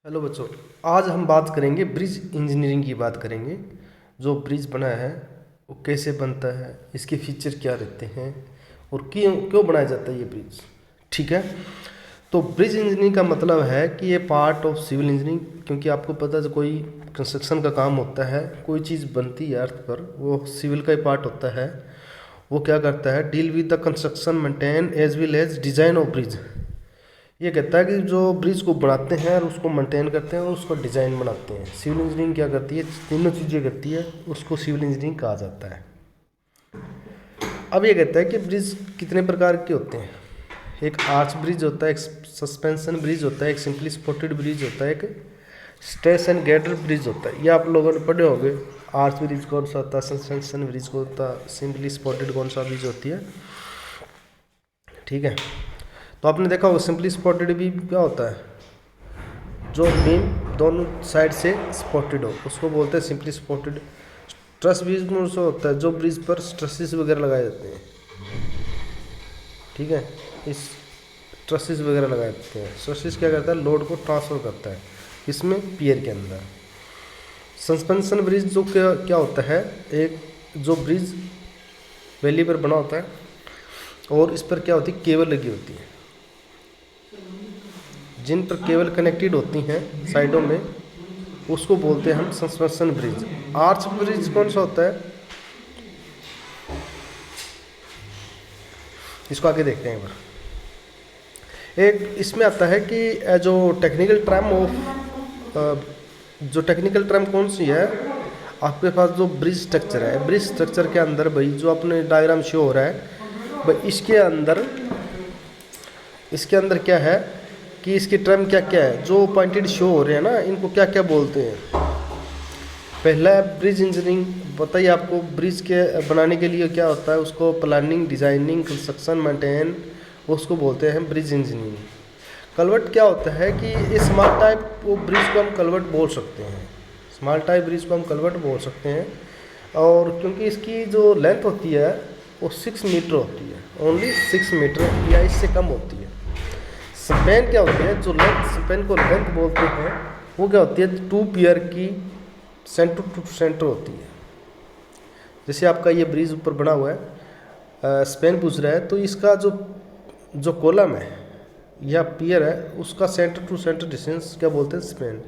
Hello बच्चों, आज हम बात करेंगे ब्रिज इंजीनियरिंग की बात करेंगे। जो ब्रिज बना है वो कैसे बनता है, इसके फीचर क्या रहते हैं और क्यों क्यों बनाया जाता है ये ब्रिज। ठीक है, तो ब्रिज इंजीनियरिंग का मतलब है कि ये पार्ट ऑफ सिविल इंजीनियरिंग, क्योंकि आपको पता है कोई कंस्ट्रक्शन का काम होता है, कोई चीज़ बनती है अर्थ पर, वो सिविल का ही पार्ट होता है। वो क्या करता है, deal with the construction maintain as well as design of bridge. ये कहता है कि जो ब्रिज को बनाते हैं और उसको मेंटेन करते हैं और उसको डिज़ाइन बनाते हैं। सिविल इंजीनियरिंग क्या करती है, तीनों चीज़ें करती है, उसको सिविल इंजीनियरिंग कहा जाता है। अब ये कहता है कि ब्रिज कितने प्रकार के होते हैं। एक आर्च ब्रिज होता है, एक सस्पेंशन ब्रिज होता है, एक सिंपली स्पॉटेड ब्रिज होता है, एक स्ट्रेस एंड गैडर ब्रिज होता है। ये आप लोगों ने पढ़े होंगे। आर्च ब्रिज कौन सा होता है, सस्पेंशन ब्रिज कौन होता है, सिंपली स्पॉटेड कौन सा ब्रिज होती है। ठीक है, तो आपने देखा होगा सिंपली स्पॉटेड भी क्या होता है, जो बीम दोनों साइड से स्पॉटेड हो उसको बोलते हैं सिंपली स्पॉटेड। ट्रस ब्रिज में उसको होता है जो ब्रिज पर ट्रसेस वगैरह लगाए जाते हैं। ठीक है, इस ट्रसेस वगैरह लगाए जाते हैं। ट्रसेस क्या करता है, लोड को ट्रांसफ़र करता है इसमें पियर के अंदर। सस्पेंशन ब्रिज जो क्या क्या होता है, एक जो ब्रिज वैली पर बना होता है और इस पर क्या होती है, केबल लगी होती है, जिन पर केबल कनेक्टेड होती हैं साइडों में, उसको बोलते हैं हम सस्पेंशन ब्रिज। आर्च ब्रिज कौन सा होता है, इसको आगे देखते हैं एक बार। एक इसमें आता है कि जो टेक्निकल टर्म ऑफ जो टेक्निकल टर्म कौन सी है आपके पास, जो ब्रिज स्ट्रक्चर है, ब्रिज स्ट्रक्चर के अंदर भाई जो अपने डायग्राम शो हो रहा है भाई, इसके अंदर क्या है कि इसकी टर्म क्या क्या है, जो पॉइंटेड शो हो रहे हैं ना, इनको क्या क्या बोलते हैं। पहला है ब्रिज इंजीनियरिंग। बताइए आपको ब्रिज के बनाने के लिए क्या होता है, उसको प्लानिंग, डिजाइनिंग, कंस्ट्रक्शन, मेंटेन, उसको बोलते हैं ब्रिज इंजीनियरिंग। कलवर्ट क्या होता है कि इस स्मॉल टाइप वो ब्रिज को हम कलवर्ट बोल सकते हैं, स्मॉल टाइप ब्रिज को हम कलवर्ट बोल सकते हैं। और क्योंकि इसकी जो लेंथ होती है वो 6 मीटर होती है, ओनली 6 मीटर या इससे कम होती है। स्पेन क्या होती है, जो लेंथ, स्पेन को लेंथ बोलते हैं, वो क्या होती है, 2 पियर की सेंटर टू सेंटर होती है। जैसे आपका ये ब्रिज ऊपर बना हुआ है, स्पेन पूछ रहा है, तो इसका जो जो कॉलम है या पियर है उसका सेंटर टू सेंटर डिस्टेंस क्या बोलते हैं, स्पेन।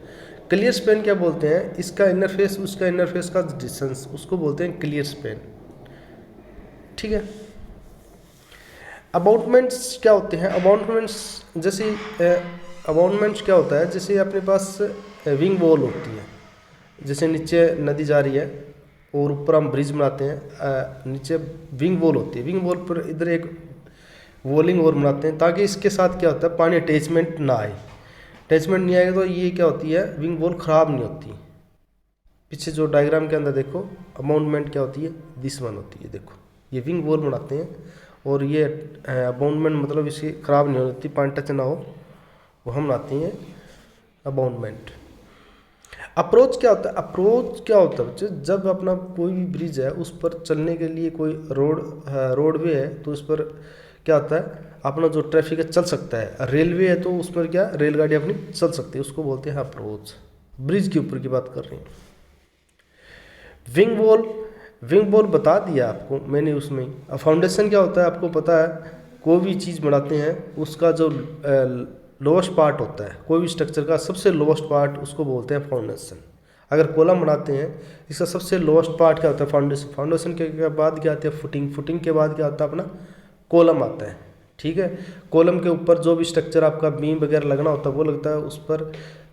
क्लियर स्पेन क्या बोलते हैं, इसका इनर फेस उसका इनर फेस का डिस्टेंस, उसको बोलते हैं क्लियर स्पेन। ठीक है, अबाउटमेंट्स क्या होते हैं, अबाउटमेंट्स जैसे अबाउटमेंट्स क्या होता है, जैसे अपने पास विंग वॉल होती है, जैसे नीचे नदी जा रही है और ऊपर हम ब्रिज बनाते हैं, नीचे विंग वॉल होती है, विंग वॉल पर इधर एक वॉलिंग वॉल बनाते हैं ताकि इसके साथ क्या होता है, पानी अटैचमेंट ना आए। अटैचमेंट नहीं आएगा तो ये क्या होती है, विंग वॉल ख़राब नहीं होती। पीछे जो डायग्राम के अंदर देखो, अबाउटमेंट क्या होती है, दिस वन होती है। देखो ये विंग वॉल बनाते हैं और ये अबाउटमेंट मतलब इसकी ख़राब नहीं होती, पानी टच ना हो, वो हम बनाते हैं अबाउटमेंट। अप्रोच क्या होता है, अप्रोच क्या होता है बच्चे, जब अपना कोई भी ब्रिज है उस पर चलने के लिए कोई रोडवे है तो उस पर क्या होता है, अपना जो ट्रैफिक है चल सकता है। रेलवे है तो उस पर क्या रेलगाड़ी अपनी चल सकती है, उसको बोलते हैं अप्रोच। ब्रिज के ऊपर की बात कर रही हूँ। विंग वॉल, विंग वॉल बता दिया आपको मैंने उसमें। अब फाउंडेशन क्या होता है आपको पता है, कोई भी चीज़ बनाते हैं उसका जो लोवेस्ट पार्ट होता है, कोई भी स्ट्रक्चर का सबसे लोवेस्ट पार्ट उसको बोलते हैं फाउंडेशन। अगर कॉलम बनाते हैं इसका सबसे लोवेस्ट पार्ट क्या होता है, फाउंडेशन। फाउंडेशन के बाद क्या आती है, फुटिंग। फुटिंग के बाद क्या आता है, अपना कॉलम आता है। ठीक है, कॉलम के ऊपर जो भी स्ट्रक्चर आपका बीम वगैरह लगना होता है वो लगता है उस पर।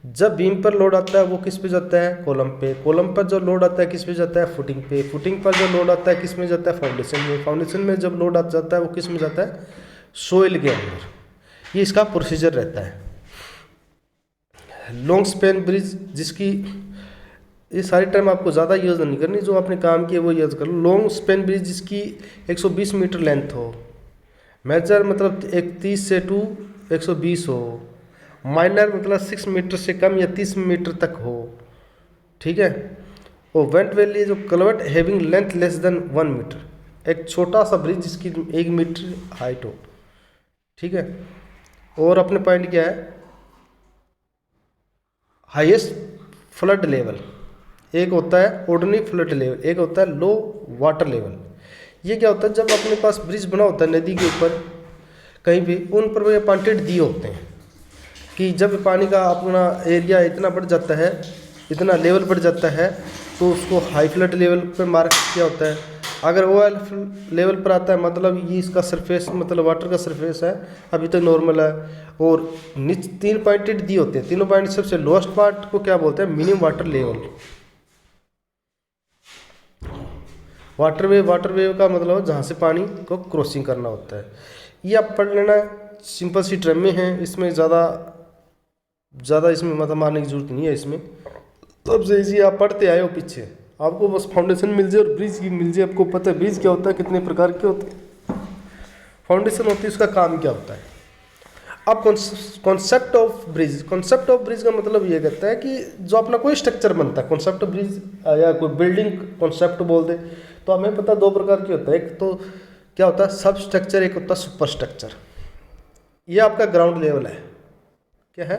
जब बीम पर लोड आता है वो किस पे जाता है, कॉलम पे। कॉलम पर जो लोड आता है किस पे जाता है, फुटिंग पे। फुटिंग पर जो लोड आता है किस में जाता है, फाउंडेशन में। फाउंडेशन में जब लोड आ जाता है वो किस में जाता है, सोइल के अंदर। ये इसका प्रोसीजर रहता है। लॉन्ग स्पैन ब्रिज, जिसकी ये सारी टर्म आपको ज़्यादा यूज़ नहीं करनी, जो आपने काम किया वो यूज़ कर लो। लॉन्ग स्पैन ब्रिज जिसकी 120 मीटर लेंथ हो, मेजर मतलब 31 से टू 120 हो, माइनर मतलब 6 मीटर से कम या 30 मीटर तक हो। ठीक है, और वेंट वैली जो culvert having length less than 1 meter, एक छोटा सा ब्रिज जिसकी 1 मीटर हाइट हो। ठीक है, और अपने पॉइंट क्या है, हाईएस्ट फ्लड लेवल, एक होता है ऑर्डिनरी फ्लड लेवल, एक होता है लो वाटर लेवल। ये क्या होता है, जब अपने पास ब्रिज बना होता है नदी के ऊपर कहीं भी, उन पर ये पॉइंटेड दिए होते हैं कि जब पानी का अपना एरिया इतना बढ़ जाता है, इतना लेवल बढ़ जाता है, तो उसको हाई फ्लड लेवल पे मार्क किया होता है। अगर वो लेवल पर आता है मतलब ये इसका सरफेस, मतलब वाटर का सरफेस है अभी तक नॉर्मल है, और नीचे 3 पॉइंटेड दिए होते हैं। तीनों पॉइंट सबसे लोएस्ट पार्ट को क्या बोलते हैं, minimum water level. Water wave का मतलब जहाँ से पानी को क्रॉसिंग करना होता है। ये आप पढ़ लेना, सिंपल सी टर्म में है, इसमें ज़्यादा इसमें मतलब मारने की जरूरत नहीं है। इसमें सबसे ईजी आप पढ़ते आए हो पीछे, आपको बस फाउंडेशन मिल जाए और ब्रिज की मिल जाए। आपको पता है ब्रिज क्या होता है, कितने प्रकार के होते हैं, फाउंडेशन होती है, उसका काम क्या होता है। अब concept of bridge, concept of bridge का मतलब ये कहता है कि जो अपना कोई स्ट्रक्चर बनता है, कॉन्सेप्ट ऑफ ब्रिज या कोई बिल्डिंग कॉन्सेप्ट बोल दे तो हमें पता 2 प्रकार के होता है। एक तो क्या होता है सब स्ट्रक्चर, एक होता है सुपर स्ट्रक्चर। ये आपका ग्राउंड लेवल है, क्या है,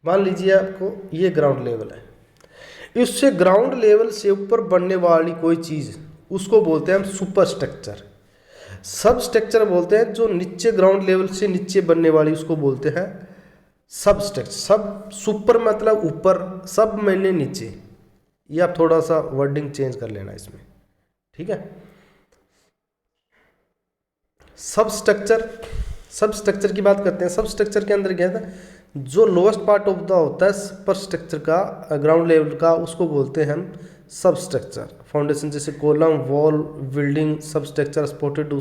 मान लीजिए आपको ये ग्राउंड लेवल है, इससे ग्राउंड लेवल से ऊपर बनने वाली कोई चीज़ उसको बोलते हैं हम सुपर स्ट्रक्चर। सब स्ट्रक्चर बोलते हैं जो नीचे ग्राउंड लेवल से नीचे बनने वाली, उसको बोलते हैं सब स्ट्रक्चर। सब सुपर मतलब ऊपर, सब मैंने नीचे। ये आप थोड़ा सा वर्डिंग चेंज कर लेना इसमें, ठीक है। सब स्ट्रक्चर की बात करते हैं। सब स्ट्रक्चर के अंदर क्या है, जो लोएस्ट पार्ट ऑफ द होता है सुपर स्ट्रक्चर का, ग्राउंड लेवल का, उसको बोलते हैं हम सब स्ट्रक्चर। फाउंडेशन जैसे कॉलम, वॉल, बिल्डिंग, सब स्ट्रक्चर सपोर्टेड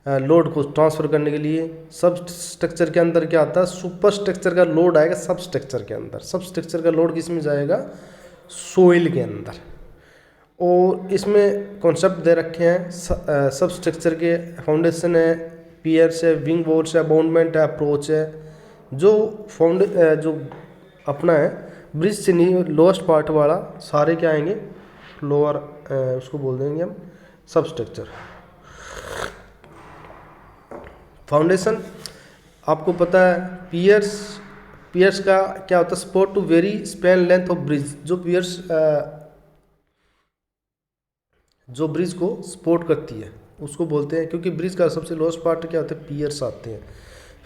लोड को ट्रांसफर करने के लिए। सब स्ट्रक्चर के अंदर क्या आता है, सुपर स्ट्रक्चर का लोड आएगा सब स्ट्रक्चर के अंदर। सब स्ट्रक्चर का लोड किस में जाएगा, सोइल के अंदर। और इसमें कॉन्सेप्ट दे रखे हैं सब स्ट्रक्चर के, फाउंडेशन है, पियर्स है, विंग वॉल्स है, बाउंडमेंट है, अप्रोच है। जो जो अपना है ब्रिज से नहीं लोएस्ट पार्ट वाला सारे क्या आएंगे, लोअर, उसको बोल देंगे हम सब स्ट्रक्चर। फाउंडेशन आपको पता है, पियर्स का क्या होता है, support to very span length of bridge. जो ब्रिज को सपोर्ट करती है उसको बोलते हैं, क्योंकि ब्रिज का सबसे लोएस्ट पार्ट क्या होता है, पियर्स आते हैं।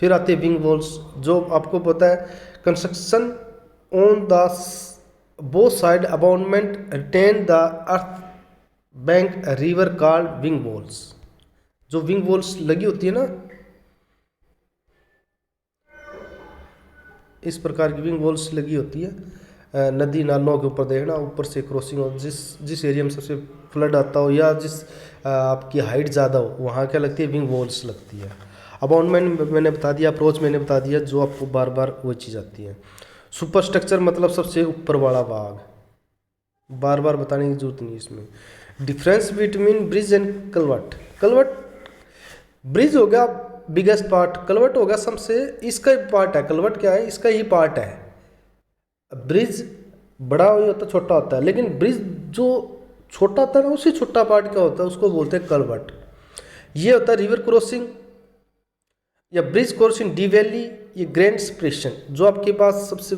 फिर आते हैं विंग वॉल्स, जो आपको पता है construction on the both side abutment retain the earth bank river called wing walls. जो विंग वॉल्स लगी होती है ना, इस प्रकार की विंग वॉल्स लगी होती है, नदी नालों के ऊपर देखना, ऊपर से क्रॉसिंग हो, जिस एरिया में सबसे फ्लड आता हो या जिस आपकी हाइट ज़्यादा हो, वहाँ क्या लगती है, विंग वॉल्स लगती है। अबाउंडमेंट मैंने बता दिया, अप्रोच मैंने बता दिया, जो आपको बार बार वो चीज़ आती है। सुपर स्ट्रक्चर मतलब सबसे ऊपर वाला भाग, बार बार बताने की जरूरत नहीं इसमें। Difference between bridge and culvert, bridge हो गया बिगेस्ट पार्ट, कलवर्ट हो गया सबसे, इसका ही पार्ट है। कलवर्ट क्या है, इसका ही पार्ट है। ब्रिज बड़ा होता है, छोटा होता है, लेकिन ब्रिज जो छोटा होता है ना, उसी छोटा पार्ट क्या होता है, उसको बोलते हैं कलवर्ट। ये होता है रिवर क्रॉसिंग या ब्रिज क्रॉसिंग डी वैली, ये ग्रैंड सेपरेशन। जो आपके पास सबसे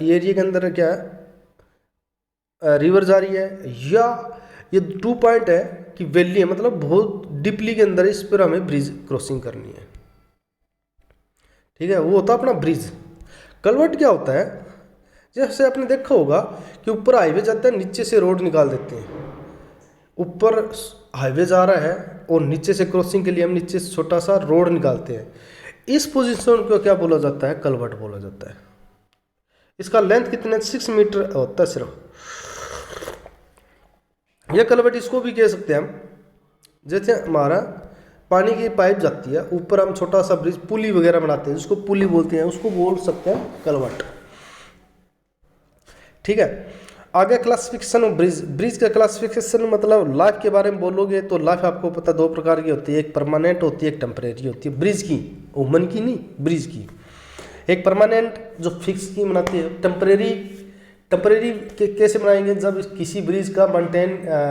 एरिया के अंदर क्या है, रिवर जा रही है, या ये 2 पॉइंट है कि वैली है, मतलब बहुत डीपली के अंदर, इस पर हमें ब्रिज क्रॉसिंग करनी है, ठीक है। वो होता है अपना ब्रिज। कलवर्ट क्या होता है, जैसे आपने देखा होगा कि ऊपर हाईवे जाता है, नीचे से रोड निकाल देते हैं। ऊपर हाईवे जा रहा है और नीचे से क्रॉसिंग के लिए हम नीचे से छोटा सा रोड निकालते हैं। इस पोजीशन को क्या बोला जाता है, कलवर्ट बोला जाता है। इसका लेंथ कितना, 6 मीटर होता है सिर्फ। यह कलवर्ट इसको भी कह सकते हैं हम, जैसे हमारा पानी की पाइप जाती है ऊपर, हम छोटा सा ब्रिज, पुली वगैरह बनाते हैं, जिसको पुली बोलते हैं, उसको बोल सकते हैं कलवर्ट, ठीक है। आगे क्लासिफिकेशन ऑफ ब्रिज का क्लासिफिकेशन मतलब लाइफ के बारे में बोलोगे तो लाइफ आपको पता 2 प्रकार की होती है, एक परमानेंट होती है, एक टेम्परेरी होती है। ब्रिज की, वुमन की नहीं, ब्रिज की। एक परमानेंट जो फिक्स की बनाती है, टेम्परेरी कैसे बनाएंगे, जब किसी ब्रिज का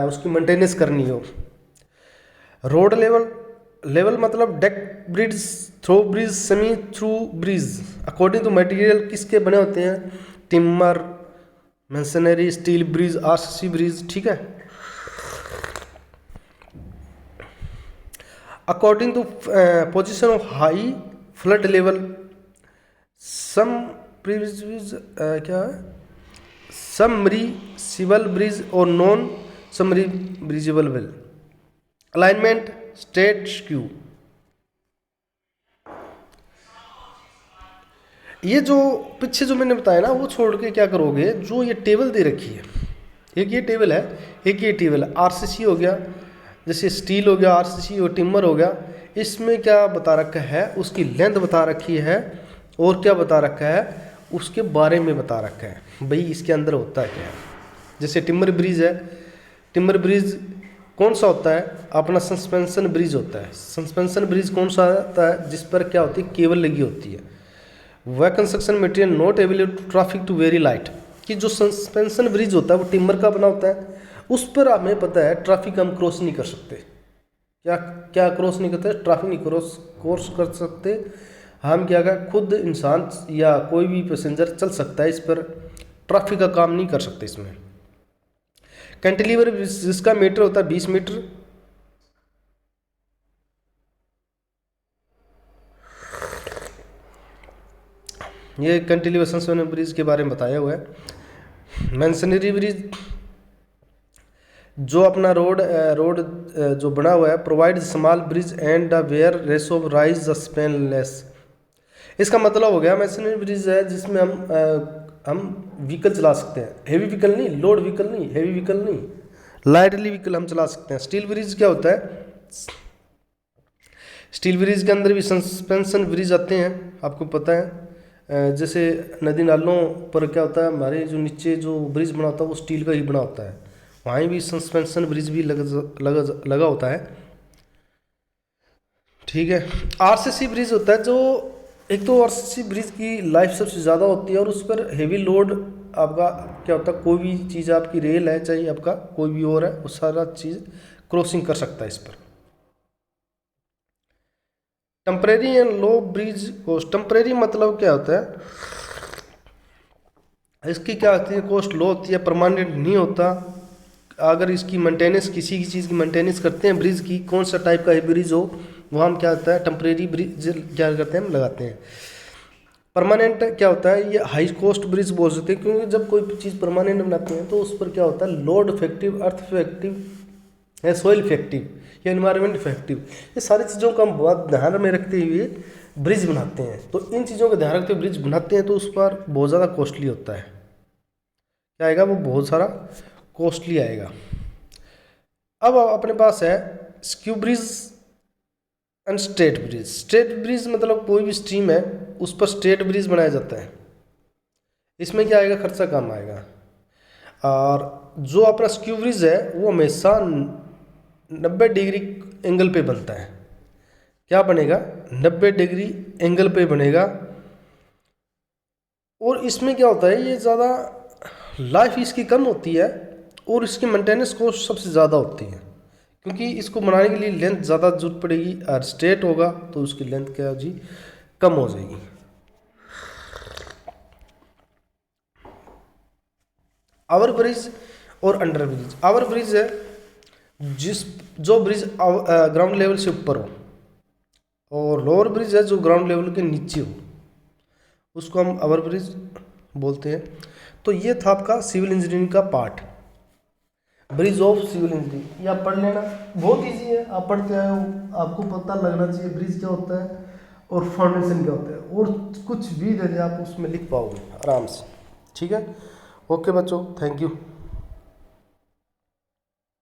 उसकी मेंटेनेंस करनी हो। रोड लेवल मतलब deck bridge, through bridge, semi through bridge. According to material किसके बने होते हैं, timber, masonry, steel bridge, RCC bridge, ठीक है। According to position of high flood level some bridge क्या है, सबमरीसिबल ब्रिज और non submersible well. Alignment, straight, skew. ये जो पीछे जो मैंने बताया ना वो छोड़ के क्या करोगे, जो ये टेबल दे रखी है, एक ये टेबल है, एक ये टेबल है। आरसीसी हो गया, जैसे स्टील हो गया, आरसीसी और टिम्बर हो गया, इसमें क्या बता रखा है, उसकी लेंथ बता रखी है और क्या बता रखा है, उसके बारे में बता रखा है भाई इसके अंदर होता है क्या है। जैसे टिम्बर ब्रिज है, टिम्बर ब्रिज कौन सा होता है, अपना सस्पेंशन ब्रिज होता है। सस्पेंशन ब्रिज कौन सा होता है, जिस पर क्या होती है, केबल लगी होती है। वह construction material not available to traffic to very light, कि जो सस्पेंशन ब्रिज होता है वो टिम्बर का बना होता है, उस पर हमें पता है ट्रैफिक हम क्रॉस नहीं कर सकते। क्या क्या क्रॉस नहीं करते, ट्रैफिक नहीं क्रॉस कर सकते हम। क्या कर, खुद इंसान या कोई भी पैसेंजर चल सकता है इस पर, ट्रैफिक का काम नहीं कर सकते इसमें। कैंटिलीवर जिसका मीटर होता है 20 मीटर, ये कैंटिलीवर सस्पेंशन ब्रिज के बारे में बताया हुआ है। मेसनरी ब्रिज जो अपना रोड जो बना हुआ है, provide small bridge and the where ratio rise the span less. इसका मतलब हो गया मेसनरी ब्रिज है जिसमें हम व्हीकल चला सकते हैं, हेवी व्हीकल नहीं, लोड व्हीकल नहीं, हेवी व्हीकल नहीं, लाइटली व्हीकल हम चला सकते हैं। स्टील ब्रिज क्या होता है, स्टील ब्रिज के अंदर भी सस्पेंशन ब्रिज आते हैं, आपको पता है। जैसे नदी नालों पर क्या होता है, हमारे जो नीचे जो ब्रिज बना होता है वो स्टील का ही बना होता है, वहीं भी सस्पेंशन ब्रिज भी लगा होता है, ठीक है। आरसीसी ब्रिज होता है, जो एक तो आरसीसी ब्रिज की लाइफ सबसे ज़्यादा होती है और उस पर हेवी लोड आपका क्या होता है, कोई भी चीज़ आपकी रेल है चाहे आपका कोई भी और है, वो सारा चीज़ क्रॉसिंग कर सकता है इस पर। Temporary and low bridge cost, temporary मतलब क्या होता है, इसकी क्या होती है, कॉस्ट लो होती है, परमानेंट नहीं होता। अगर इसकी मेंटेनेंस, किसी की चीज़ की मेंटेनेंस करते हैं ब्रिज की, कौन सा टाइप का ब्रिज हो, वो हम क्या होता है टेम्परेरी ब्रिज क्या करते हैं, हम लगाते हैं। परमानेंट क्या होता है, ये हाई कॉस्ट ब्रिज बोल सकते हैं, क्योंकि जब कोई चीज़ परमानेंट बनाते हैं तो उस पर क्या होता है, लोड इफेक्टिव, अर्थ इफेक्टिव है, सॉइल इफेक्टिव या एनवायरनमेंट इफेक्टिव, ये सारी चीज़ों का हम बहुत ध्यान में रखते हुए ब्रिज बनाते हैं। तो इन चीज़ों का ध्यान रखते हुए ब्रिज बनाते हैं तो उस पर बहुत ज़्यादा कॉस्टली होता है, क्या आएगा, वो बहुत सारा कॉस्टली आएगा। अब अपने पास है skew bridge and straight bridge. Straight bridge मतलब कोई भी स्ट्रीम है उस पर स्ट्रेट ब्रिज बनाया जाता है, इसमें क्या आएगा, खर्चा कम आएगा। और जो अपना स्क्यू ब्रिज है वो हमेशा 90 डिग्री एंगल पे बनता है। क्या बनेगा, 90 डिग्री एंगल पे बनेगा। और इसमें क्या होता है, ये ज़्यादा लाइफ इसकी कम होती है और इसकी मेंटेनेंस कॉस्ट सबसे ज़्यादा होती है, क्योंकि इसको बनाने के लिए लेंथ ज़्यादा जरूरत पड़ेगी, और स्ट्रेट होगा तो उसकी लेंथ क्या जी कम हो जाएगी। ओवर ब्रिज और अंडर ब्रिज। ओवर ब्रिज है जो ब्रिज ग्राउंड लेवल से ऊपर हो, और लोअर ब्रिज है जो ग्राउंड लेवल के नीचे हो, उसको हम ओवर ब्रिज बोलते हैं। तो ये था आपका सिविल इंजीनियरिंग का part, bridge of civil engineering. ये आप पढ़ लेना, बहुत इजी है, आप पढ़ते आए हो, आपको पता लगना चाहिए ब्रिज क्या होता है और फाउंडेशन क्या होता है, और कुछ भी दे दे आप उसमें लिख पाओगे आराम से, ठीक है। ओके बच्चों, थैंक यू।